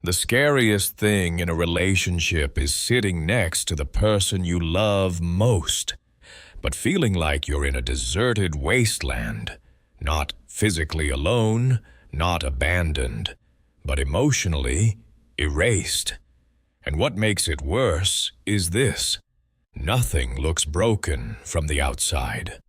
The scariest thing in a relationship is sitting next to the person you love most, but feeling like you're in a deserted wasteland, not physically alone, not abandoned, but emotionally erased. And what makes it worse is this: nothing looks broken from the outside.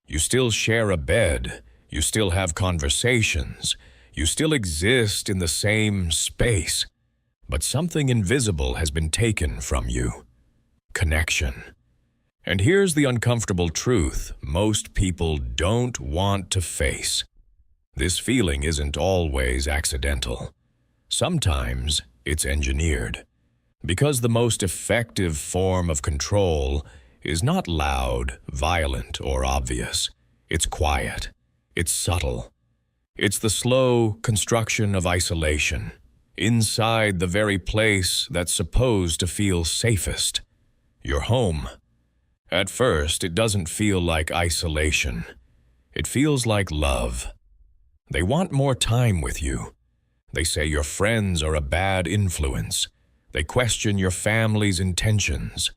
You still share a bed, you still have conversations, you still exist in the same space, but something invisible has been taken from you: connection. And here's the uncomfortable truth most people don't want to face. This feeling isn't always accidental. Sometimes it's engineered, because the most effective form of control is not loud, violent, or obvious. It's quiet. It's subtle. It's the slow construction of isolation, inside the very place that's supposed to feel safest: your home. At first, it doesn't feel like isolation. It feels like love. They want more time with you. They say your friends are a bad influence. They question your family's intentions.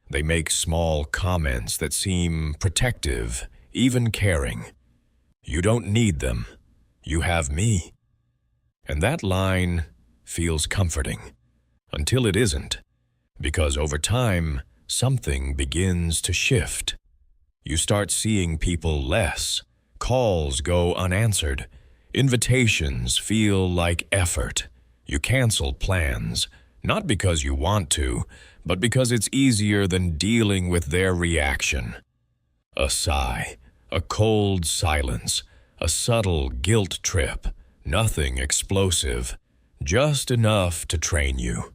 They make small comments that seem protective, even caring. You don't need them. You have me. And that line feels comforting, until it isn't, because over time, something begins to shift. You start seeing people less, calls go unanswered, invitations feel like effort. You cancel plans, not because you want to, but because it's easier than dealing with their reaction. A sigh, a cold silence, a subtle guilt trip, nothing explosive, just enough to train you.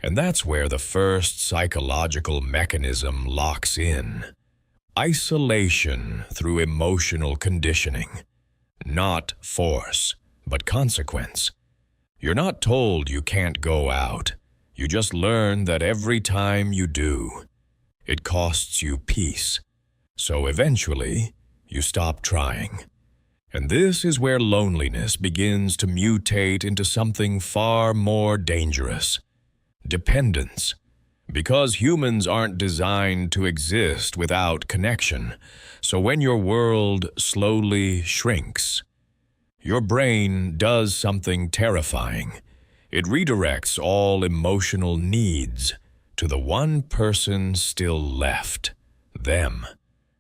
And that's where the first psychological mechanism locks in: isolation through emotional conditioning. Not force, but consequence. You're not told you can't go out. You just learn that every time you do, it costs you peace. So eventually, you stop trying. And this is where loneliness begins to mutate into something far more dangerous: dependence. Because humans aren't designed to exist without connection, so when your world slowly shrinks, your brain does something terrifying. It redirects all emotional needs to the one person still left: them.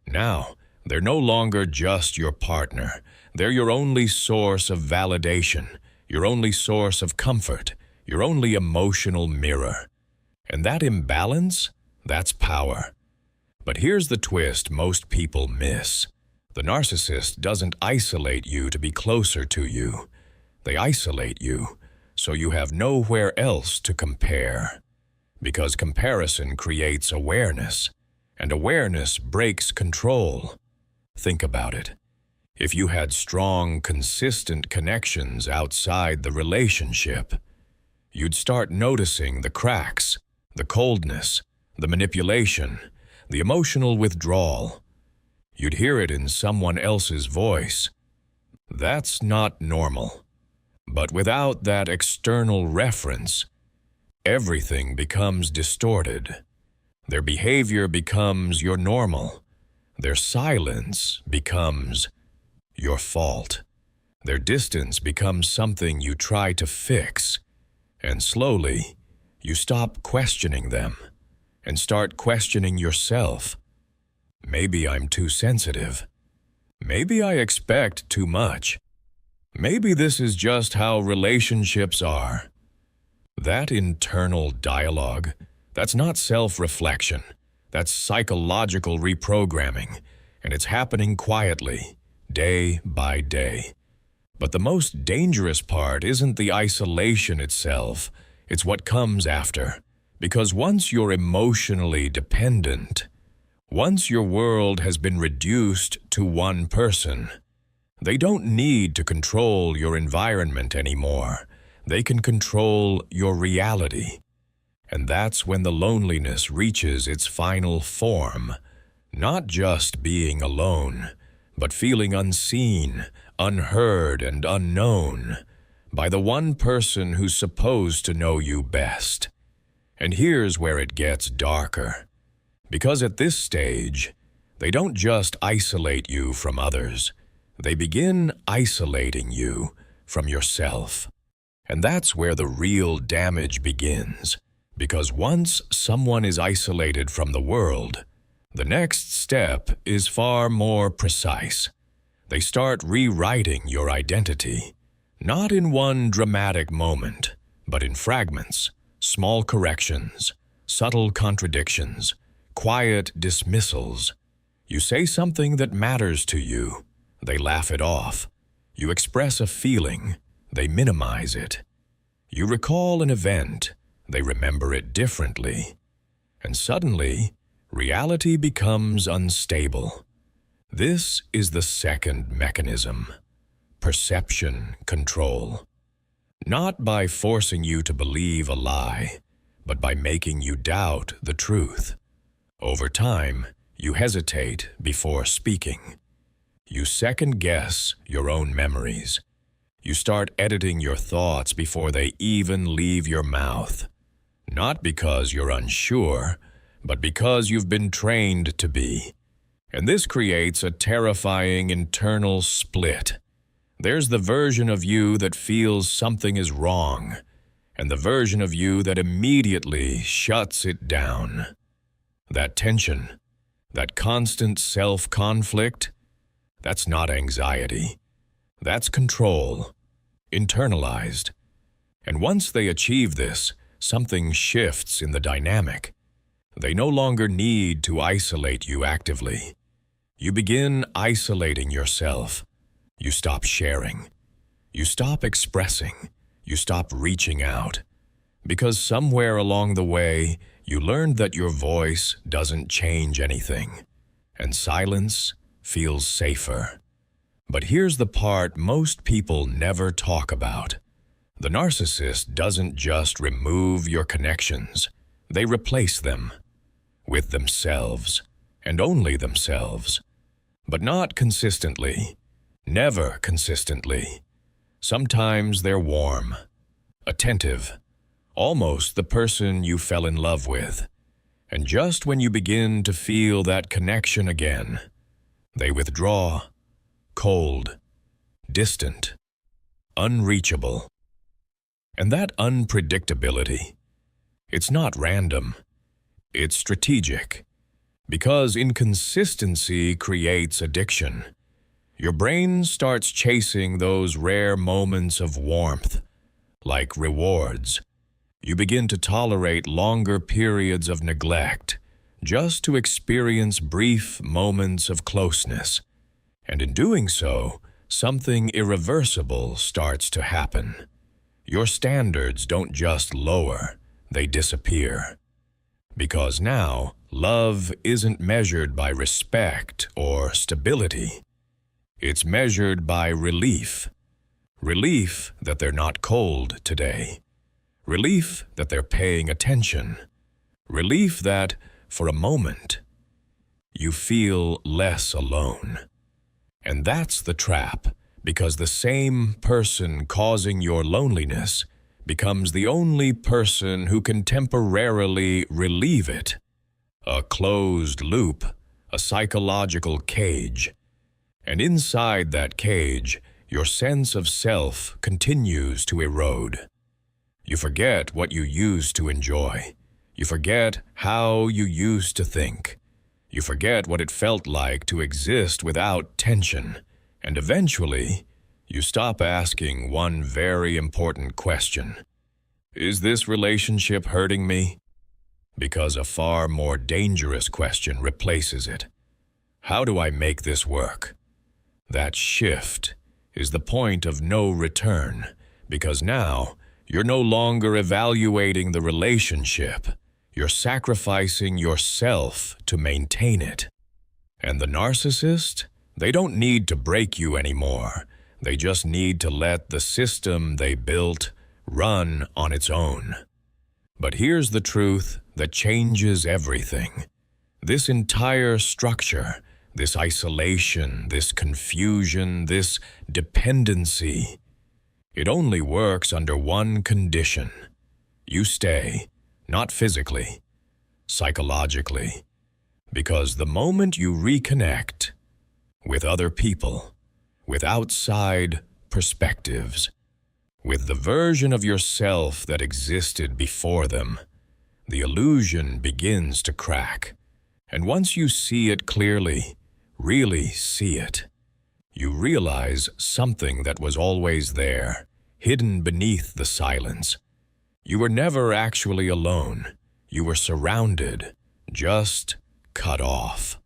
Now, they're no longer just your partner. They're your only source of validation, your only source of comfort, your only emotional mirror. And that imbalance, that's power. But here's the twist most people miss. The narcissist doesn't isolate you to be closer to you. They isolate you so you have nowhere else to compare. Because comparison creates awareness, and awareness breaks control. Think about it. If you had strong, consistent connections outside the relationship, you'd start noticing the cracks, the coldness, the manipulation, the emotional withdrawal. You'd hear it in someone else's voice. That's not normal. But without that external reference, everything becomes distorted. Their behavior becomes your normal. Their silence becomes your fault. Their distance becomes something you try to fix. And slowly, you stop questioning them and start questioning yourself. Maybe I'm too sensitive. Maybe I expect too much. Maybe this is just how relationships are. That internal dialogue, that's not self-reflection. That's psychological reprogramming, and it's happening quietly, day by day. But the most dangerous part isn't the isolation itself, it's what comes after. Because once you're emotionally dependent, once your world has been reduced to one person, they don't need to control your environment anymore. They can control your reality. And that's when the loneliness reaches its final form. Not just being alone, but feeling unseen, unheard, and unknown. by the one person who's supposed to know you best. And here's where it gets darker. Because at this stage, they don't just isolate you from others, they begin isolating you from yourself. And that's where the real damage begins. Because once someone is isolated from the world, the next step is far more precise. They start rewriting your identity, not in one dramatic moment, but in fragments, small corrections, subtle contradictions, quiet dismissals. You say something that matters to you, they laugh it off. You express a feeling, they minimize it. You recall an event, they remember it differently. And suddenly, reality becomes unstable. This is the second mechanism, perception control. Not by forcing you to believe a lie, but by making you doubt the truth. Over time, you hesitate before speaking. You second-guess your own memories. You start editing your thoughts before they even leave your mouth. Not because you're unsure, but because you've been trained to be. And this creates a terrifying internal split. There's the version of you that feels something is wrong, and the version of you that immediately shuts it down. That tension, that constant self-conflict, that's not anxiety. That's control, internalized. And once they achieve this, something shifts in the dynamic. They no longer need to isolate you actively. You begin isolating yourself. You stop sharing. You stop expressing. You stop reaching out. Because somewhere along the way, you learned that your voice doesn't change anything, and silence feels safer. But here's the part most people never talk about. The narcissist doesn't just remove your connections, they replace them with themselves, and only themselves. But not consistently, never consistently. Sometimes they're warm, attentive, almost the person you fell in love with. And just when you begin to feel that connection again, they withdraw, cold, distant, unreachable. And that unpredictability, it's not random, it's strategic. Because inconsistency creates addiction. Your brain starts chasing those rare moments of warmth, like rewards. You begin to tolerate longer periods of neglect, just to experience brief moments of closeness. And in doing so, something irreversible starts to happen. Your standards don't just lower, they disappear. Because now, love isn't measured by respect or stability. It's measured by relief. Relief that they're not cold today. Relief that they're paying attention. Relief that, for a moment, you feel less alone. And that's the trap, because the same person causing your loneliness becomes the only person who can temporarily relieve it. A closed loop, a psychological cage. And inside that cage, your sense of self continues to erode. You forget what you used to enjoy. You forget how you used to think. You forget what it felt like to exist without tension. And eventually, you stop asking one very important question. Is this relationship hurting me? Because a far more dangerous question replaces it. How do I make this work? That shift is the point of no return, because now you're no longer evaluating the relationship. You're sacrificing yourself to maintain it. And the narcissist, they don't need to break you anymore. They just need to let the system they built run on its own. But here's the truth that changes everything. This entire structure, this isolation, this confusion, this dependency, It only works under one condition. You stay, not physically, psychologically, because the moment you reconnect with other people, with outside perspectives, with the version of yourself that existed before them, the illusion begins to crack. And once you see it clearly, really see it, you realize something that was always there, hidden beneath the silence. You were never actually alone. You were surrounded, just cut off.